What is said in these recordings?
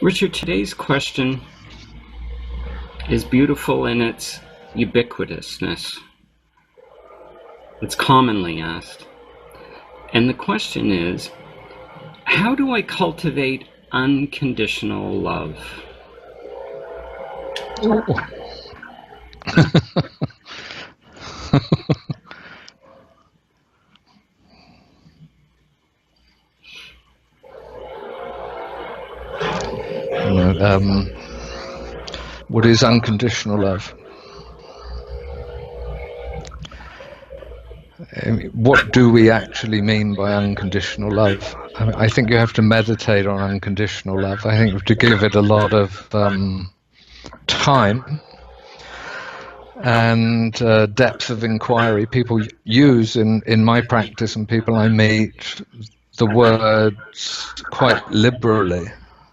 Richard, today's question is beautiful in its ubiquitousness. It's commonly asked. And the question is, how do I cultivate unconditional love? What is unconditional love? What do we actually mean by unconditional love? I think you have to meditate on unconditional love. I think you have to give it a lot of time and depth of inquiry. People use in my practice and people I meet the words quite liberally.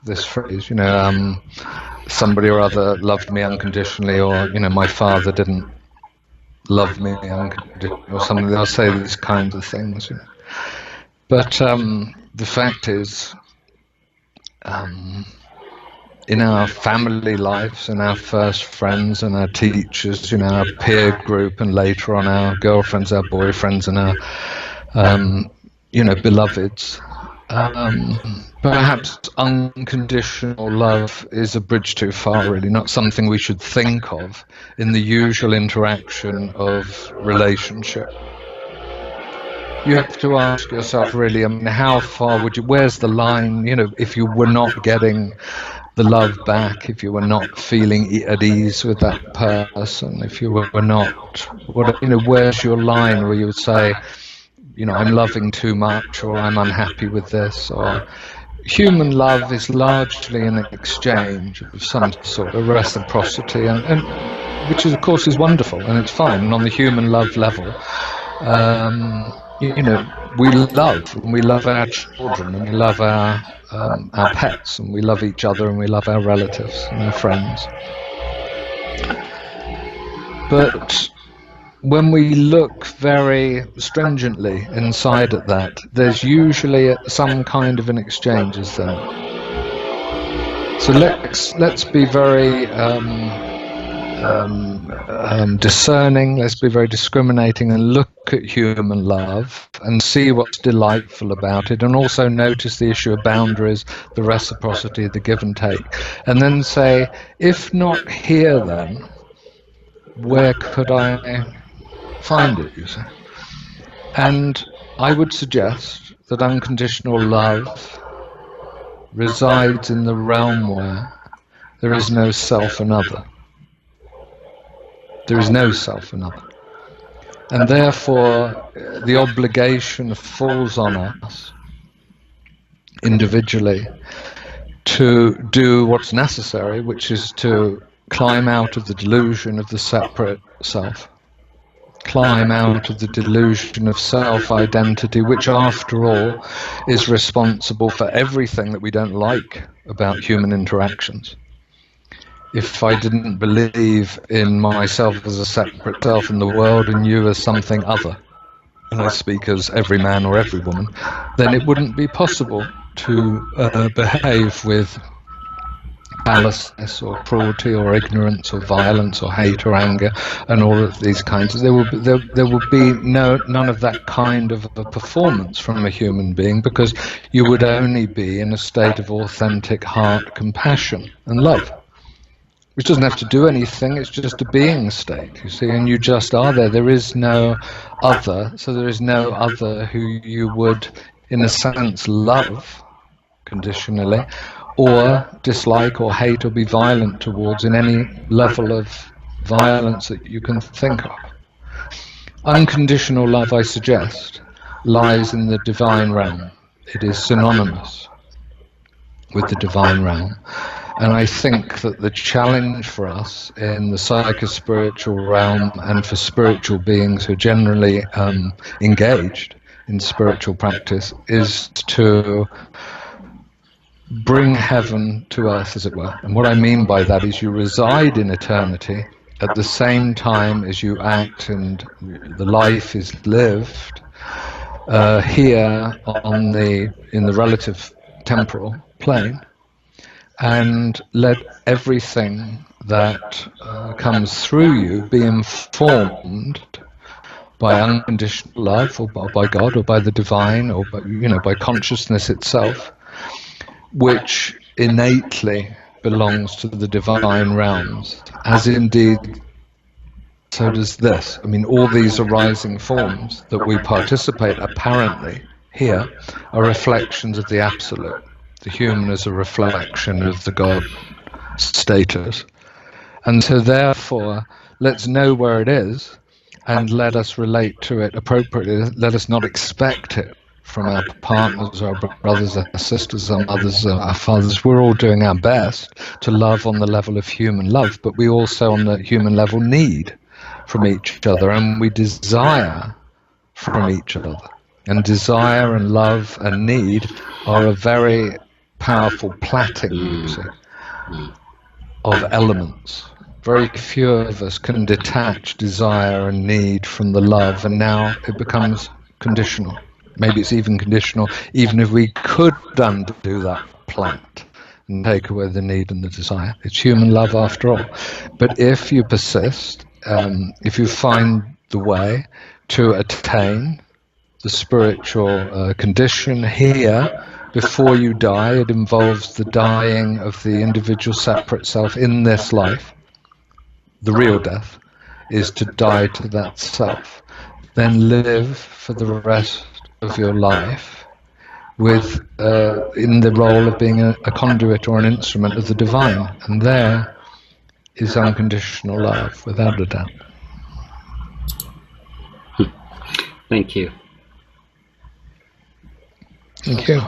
This phrase, somebody or other loved me unconditionally, or my father didn't love me unconditionally, or something. They'll say these kinds of things. But the fact is, in our family lives, and our first friends and our teachers, our peer group, and later on our girlfriends, our boyfriends, and our beloveds. Perhaps unconditional love is a bridge too far, really, not something we should think of in the usual interaction of relationship. You have to ask yourself, really, how far where's the line, if you were not getting the love back, if you were not feeling at ease with that person, if you were not, where's your line where you would say, I'm loving too much, or I'm unhappy with this, or human love is largely an exchange of some sort of reciprocity, and which is, of course, is wonderful and it's fine. And on the human love level, we love our children, and we love our pets, and we love each other, and we love our relatives and our friends. But when we look very stringently inside at that, there's usually some kind of an exchange, is there? So let's be very discerning, let's be very discriminating, and look at human love and see what's delightful about it, and also notice the issue of boundaries, the reciprocity, the give and take, and then say, if not here, then where could I find it, you see? And I would suggest that unconditional love resides in the realm where there is no self and other. There is no self and other. And therefore, the obligation falls on us individually to do what's necessary, which is to climb out of the delusion of the separate self. Climb out of the delusion of self-identity, which after all is responsible for everything that we don't like about human interactions. If I didn't believe in myself as a separate self in the world and you as something other, and I speak as every man or every woman, then it wouldn't be possible to behave with callousness or cruelty or ignorance or violence or hate or anger and all of these kinds. There would be none of that kind of a performance from a human being, because you would only be in a state of authentic heart compassion and love, which doesn't have to do anything. It's just a being state, you see, and you just are there. There is no other, so there is no other who you would, in a sense, love conditionally, or dislike or hate or be violent towards in any level of violence that you can think of. Unconditional love, I suggest, lies in the divine realm. It is synonymous with the divine realm. And I think that the challenge for us in the psychospiritual realm, and for spiritual beings who are generally engaged in spiritual practice, is to bring heaven to earth, as it were. And what I mean by that is you reside in eternity at the same time as you act and the life is lived here in the relative temporal plane. and let everything that comes through you be informed by unconditional love, or by God, or by the divine, or by consciousness itself, which innately belongs to the divine realms, as indeed so does this. I mean, all these arising forms that we participate apparently here are reflections of the absolute. The human is a reflection of the God status. And so therefore, let's know where it is and let us relate to it appropriately. Let us not expect it from our partners, our brothers, our sisters, our mothers, our fathers. We're all doing our best to love on the level of human love, but we also on the human level need from each other, and we desire from each other. And desire and love and need are a very powerful plaiting, you see, of elements. Very few of us can detach desire and need from the love, and now it becomes conditional. Maybe it's even conditional, even if we could undo that plait and take away the need and the desire. It's human love after all. But if you persist, if you find the way to attain the spiritual condition here before you die, it involves the dying of the individual separate self in this life. The real death is to die to that self. Then live for the rest of your life with in the role of being a conduit or an instrument of the divine. And there is unconditional love, without a doubt. Thank you. Thank you.